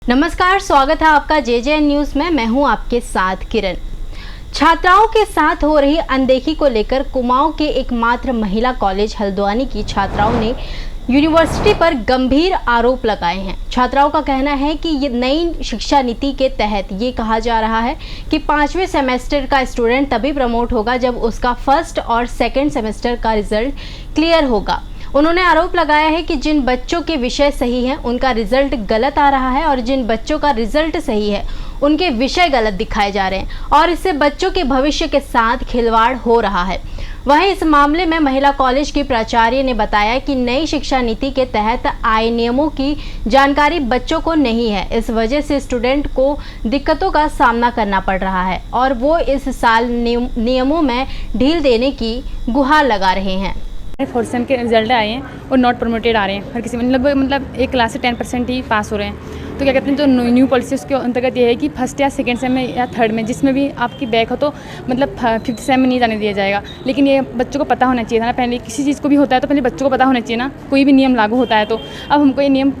नमस्कार, स्वागत है आपका जेजेएन न्यूज में। मैं हूं आपके साथ किरण। छात्राओं के साथ हो रही अनदेखी को लेकर कुमाऊं के एकमात्र महिला कॉलेज हल्द्वानी की छात्राओं ने यूनिवर्सिटी पर गंभीर आरोप लगाए हैं। छात्राओं का कहना है कि ये नई शिक्षा नीति के तहत ये कहा जा रहा है कि 5वें सेमेस्टर का स्टूडेंट तभी प्रमोट होगा जब उसका फर्स्ट और सेकंड सेमेस्टर का रिजल्ट क्लियर होगा। उन्होंने आरोप लगाया है कि जिन बच्चों के विषय सही हैं उनका रिजल्ट गलत आ रहा है और जिन बच्चों का रिजल्ट सही है उनके विषय गलत दिखाए जा रहे हैं और इससे बच्चों के भविष्य के साथ खिलवाड़ हो रहा है। वहीं इस मामले में महिला कॉलेज की प्राचार्य ने बताया कि नई शिक्षा नीति के तहत आए नियमों की जानकारी बच्चों को नहीं है। इस वजह से स्टूडेंट को दिक्कतों का सामना करना पड़ रहा है और वो इस साल नियमों में ढील देने की गुहार लगा रहे हैं। फोर्थ सेम के रिजल्ट आए हैं और नॉट प्रमोटेड आ रहे हैं। हर किसी में लगभग मतलब एक क्लास से 10% ही पास हो रहे हैं। तो क्या कहते हैं, जो न्यू पॉलिसी उसके अंतर्गत ये है कि फर्स्ट या सेकंड सेम में या थर्ड में जिसमें भी आपकी बैक हो तो मतलब फिफ्थ सेम में नहीं जाने दिया जाएगा। लेकिन ये बच्चों को पता होना चाहिए था ना। पहले किसी चीज़ को भी होता है तो पहले बच्चों को पता होना चाहिए ना, कोई भी नियम लागू होता है तो। अब हमको ये नियम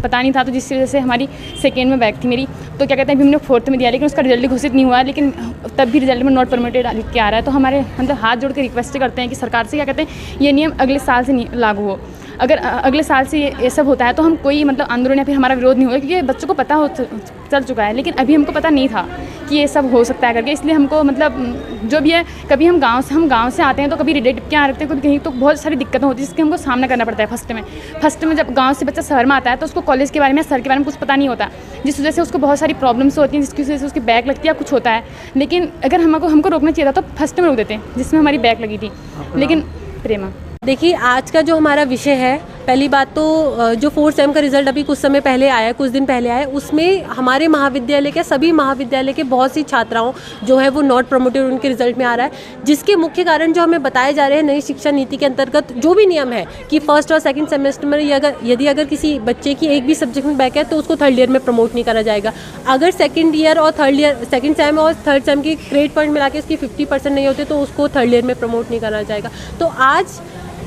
पता नहीं था तो जिसकी वजह से हमारी सेकेंड में बैक थी मेरी। तो क्या कहते हैं, अभी हमने फोर्थ में दिया लेकिन उसका रिजल्ट घोषित नहीं हुआ है, लेकिन तब भी रिजल्ट में नॉट प्रमोटेड लिख के आ रहा है। तो हमारे मतलब हाथ जोड़ के रिक्वेस्ट करते हैं कि सरकार से क्या कहते हैं ये नियम अगले साल से लागू हो। अगर अगले साल से ये सब होता है तो हम कोई मतलब आंदोलन या फिर हमारा विरोध नहीं होगा, क्योंकि बच्चों को पता हो चल चुका है। लेकिन अभी हमको पता नहीं था कि ये सब हो सकता है करके, इसलिए हमको मतलब जो भी है, कभी हम गांव से आते हैं तो कभी रिलेटिव के यहाँ रखते हैं, कभी कहीं, तो बहुत सारी दिक्कतें होती है जिसके हमको सामना करना पड़ता है। फर्स्ट में जब गाँव से बच्चा शहर में आता है तो उसको कॉलेज के बारे में, सर के बारे में कुछ पता नहीं होता, जिस वजह से उसको बहुत सारी प्रॉब्लम्स होती हैं, जिसकी वजह से उसकी बैक लगती है, कुछ होता है। लेकिन अगर हमको रोकना चाहिए था तो फर्स्ट में रोक देते हैं जिसमें हमारी बैक लगी थी। लेकिन प्रेमा देखिए, आज का जो हमारा विषय है, पहली बात तो जो फोर्थ सेम का रिज़ल्ट अभी कुछ समय पहले आया, कुछ दिन पहले आया, उसमें हमारे महाविद्यालय के सभी महाविद्यालय के बहुत सी छात्राओं जो है वो नॉट प्रमोटेड उनके रिजल्ट में आ रहा है, जिसके मुख्य कारण जो हमें बताए जा रहे हैं नई शिक्षा नीति के अंतर्गत जो भी नियम है कि फर्स्ट और सेकंड सेमेस्टर में यदि अगर किसी बच्चे की एक भी सब्जेक्ट में बैक है तो उसको थर्ड ईयर में प्रमोट नहीं करा जाएगा। अगर सेकंड ईयर और सेकंड सेम और थर्ड सेम की ग्रेड पॉइंट मिला के उसकी 50% नहीं होते तो उसको थर्ड ईयर में प्रमोट नहीं करा जाएगा। तो आज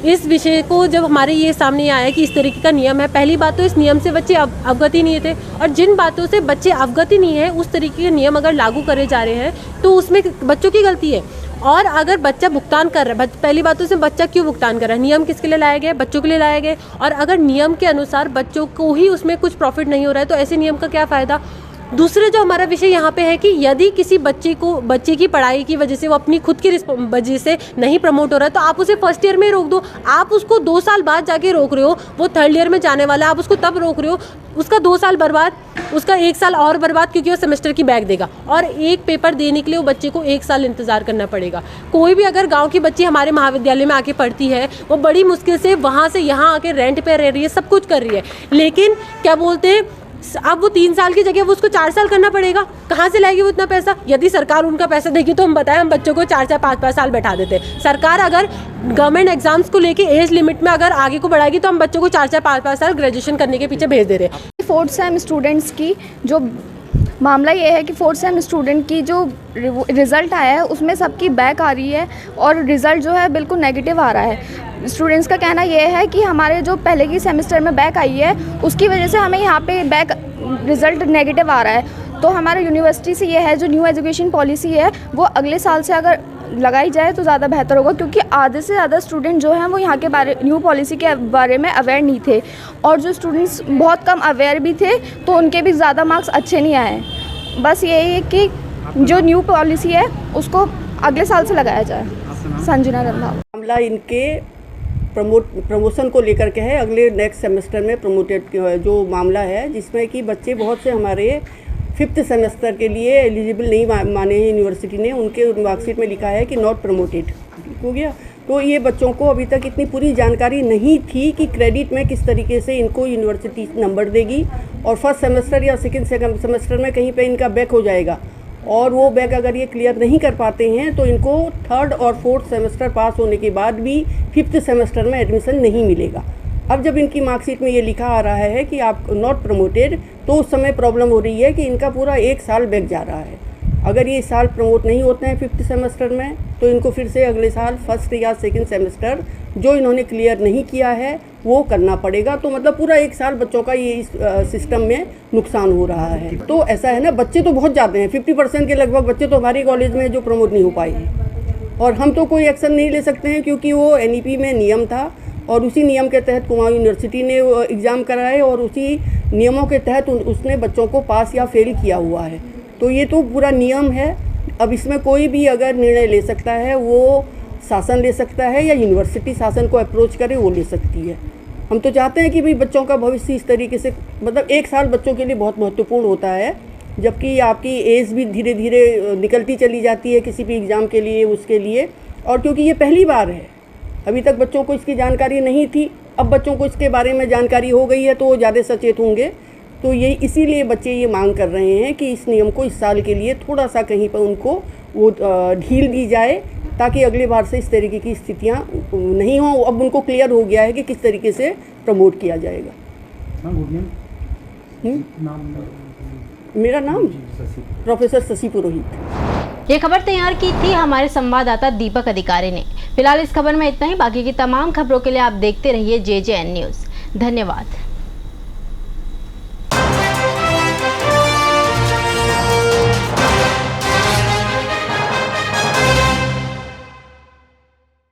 इस विषय को जब हमारे ये सामने आया कि इस तरीके का नियम है, पहली बात तो इस नियम से बच्चे अवगत ही नहीं थे, और जिन बातों से बच्चे अवगत ही नहीं है उस तरीके के नियम अगर लागू करे जा रहे हैं तो उसमें बच्चों की गलती है। और अगर बच्चा भुगतान कर रहा है, पहली बात तो उसमें बच्चा क्यों भुगतान कर रहा है, नियम किसके लिए लाए गए, बच्चों के लिए लाए गए, और अगर नियम के अनुसार बच्चों को ही उसमें कुछ प्रॉफिट नहीं हो रहा है तो ऐसे नियम का क्या फ़ायदा। दूसरा जो हमारा विषय यहाँ पे है कि यदि किसी बच्चे की पढ़ाई की वजह से वो अपनी खुद की वजह से नहीं प्रमोट हो रहा है तो आप उसे फर्स्ट ईयर में रोक दो। आप उसको 2 साल बाद जाके रोक रहे हो, वो थर्ड ईयर में जाने वाला है, आप उसको तब रोक रहे हो, उसका 2 साल बर्बाद, उसका 1 साल और बर्बाद, क्योंकि वो सेमेस्टर की बैक देगा और एक पेपर देने के लिए वो बच्चे को 1 साल इंतजार करना पड़ेगा। कोई भी अगर गाँव की बच्ची हमारे महाविद्यालय में आके पढ़ती है, वो बड़ी मुश्किल से वहाँ से यहाँ आके रेंट पे रह रही है, सब कुछ कर रही है, लेकिन क्या बोलते हैं, अब वो 3 साल की जगह वो उसको 4 साल करना पड़ेगा। कहाँ से लाएगी वो इतना पैसा। यदि सरकार उनका पैसा देगी तो हम बताएं, हम बच्चों को 4-4, 5-5 साल बैठा देते। सरकार अगर गवर्नमेंट एग्जाम्स को लेके एज लिमिट में अगर आगे को बढ़ाएगी तो हम बच्चों को 4-4, 5-5 साल ग्रेजुएशन करने के पीछे भेज दे रहे हैं। फोर्थ सेम स्टूडेंट्स की जो मामला ये है कि फोर्थ सेम स्टूडेंट की जो रिज़ल्ट आया है उसमें सबकी बैक आ रही है और रिज़ल्ट जो है बिल्कुल नेगेटिव आ रहा है। स्टूडेंट्स का कहना ये है कि हमारे जो पहले की सेमेस्टर में बैक आई है उसकी वजह से हमें यहाँ पे बैक रिज़ल्ट नेगेटिव आ रहा है। तो हमारे यूनिवर्सिटी से ये है, जो न्यू एजुकेशन पॉलिसी है वो अगले साल से अगर लगाई जाए तो ज़्यादा बेहतर होगा, क्योंकि आधे से ज़्यादा स्टूडेंट जो हैं वो यहाँ के न्यू पॉलिसी के बारे में अवेयर नहीं थे, और जो स्टूडेंट्स बहुत कम अवेयर भी थे तो उनके भी ज़्यादा मार्क्स अच्छे नहीं आए। बस यही है कि जो न्यू पॉलिसी है उसको अगले साल से लगाया जाए। संजना रंधावा। मामला इनके प्रमोशन को लेकर के है, अगले नेक्स्ट सेमेस्टर में प्रमोटेड जो मामला है, जिसमें कि बच्चे बहुत से हमारे 5th सेमेस्टर के लिए एलिजिबल नहीं माने हैं यूनिवर्सिटी ने, उनके मार्कशीट में लिखा है कि नॉट प्रमोटेड हो गया। तो ये बच्चों को अभी तक इतनी पूरी जानकारी नहीं थी कि क्रेडिट में किस तरीके से इनको यूनिवर्सिटी नंबर देगी, और फर्स्ट सेमेस्टर या सेकंड सेमेस्टर में कहीं पे इनका बैक हो जाएगा, और वो बैक अगर ये क्लियर नहीं कर पाते हैं तो इनको थर्ड और फोर्थ सेमेस्टर पास होने के बाद भी 5th सेमेस्टर में एडमिशन नहीं मिलेगा। अब जब इनकी मार्कशीट में ये लिखा आ रहा है कि आप नॉट प्रमोटेड, तो उस समय प्रॉब्लम हो रही है कि इनका पूरा 1 साल बैक जा रहा है। अगर ये इस साल प्रमोट नहीं होते हैं 5th सेमेस्टर में, तो इनको फिर से अगले साल 1st या 2nd सेमेस्टर जो इन्होंने क्लियर नहीं किया है वो करना पड़ेगा। तो मतलब पूरा 1 साल बच्चों का ये इस सिस्टम में नुकसान हो रहा है। तो ऐसा है ना, बच्चे तो बहुत ज़्यादा हैं, 50% के लगभग बच्चे तो हमारे कॉलेज में जो प्रमोट नहीं हो पाए हैं, और हम तो कोई एक्शन नहीं ले सकते हैं क्योंकि वो NEP में नियम था और उसी नियम के तहत कुमाऊं यूनिवर्सिटी ने एग्ज़ाम कराए और उसी नियमों के तहत उसने बच्चों को पास या फेल किया हुआ है। तो ये तो पूरा नियम है। अब इसमें कोई भी अगर निर्णय ले सकता है, वो शासन ले सकता है या यूनिवर्सिटी शासन को अप्रोच करे वो ले सकती है। हम तो चाहते हैं कि भाई बच्चों का भविष्य इस तरीके से, मतलब 1 साल बच्चों के लिए बहुत महत्वपूर्ण होता है, जबकि आपकी एज भी धीरे धीरे निकलती चली जाती है किसी भी एग्ज़ाम के लिए, उसके लिए। और क्योंकि ये पहली बार है, अभी तक बच्चों को इसकी जानकारी नहीं थी, अब बच्चों को इसके बारे में जानकारी हो गई है तो वो ज़्यादा सचेत होंगे। तो ये इसीलिए बच्चे ये मांग कर रहे हैं कि इस नियम को इस साल के लिए थोड़ा सा कहीं पर उनको वो ढील दी जाए, ताकि अगली बार से इस तरीके की स्थितियाँ नहीं हों। अब उनको क्लियर हो गया है कि किस तरीके से प्रमोट किया जाएगा। मेरा नाम प्रोफेसर शशि पुरोहित। ये खबर तैयार की थी हमारे संवाददाता दीपक अधिकारी ने। फिलहाल इस खबर में इतना ही। बाकी की तमाम खबरों के लिए आप देखते रहिए JJN न्यूज़। धन्यवाद।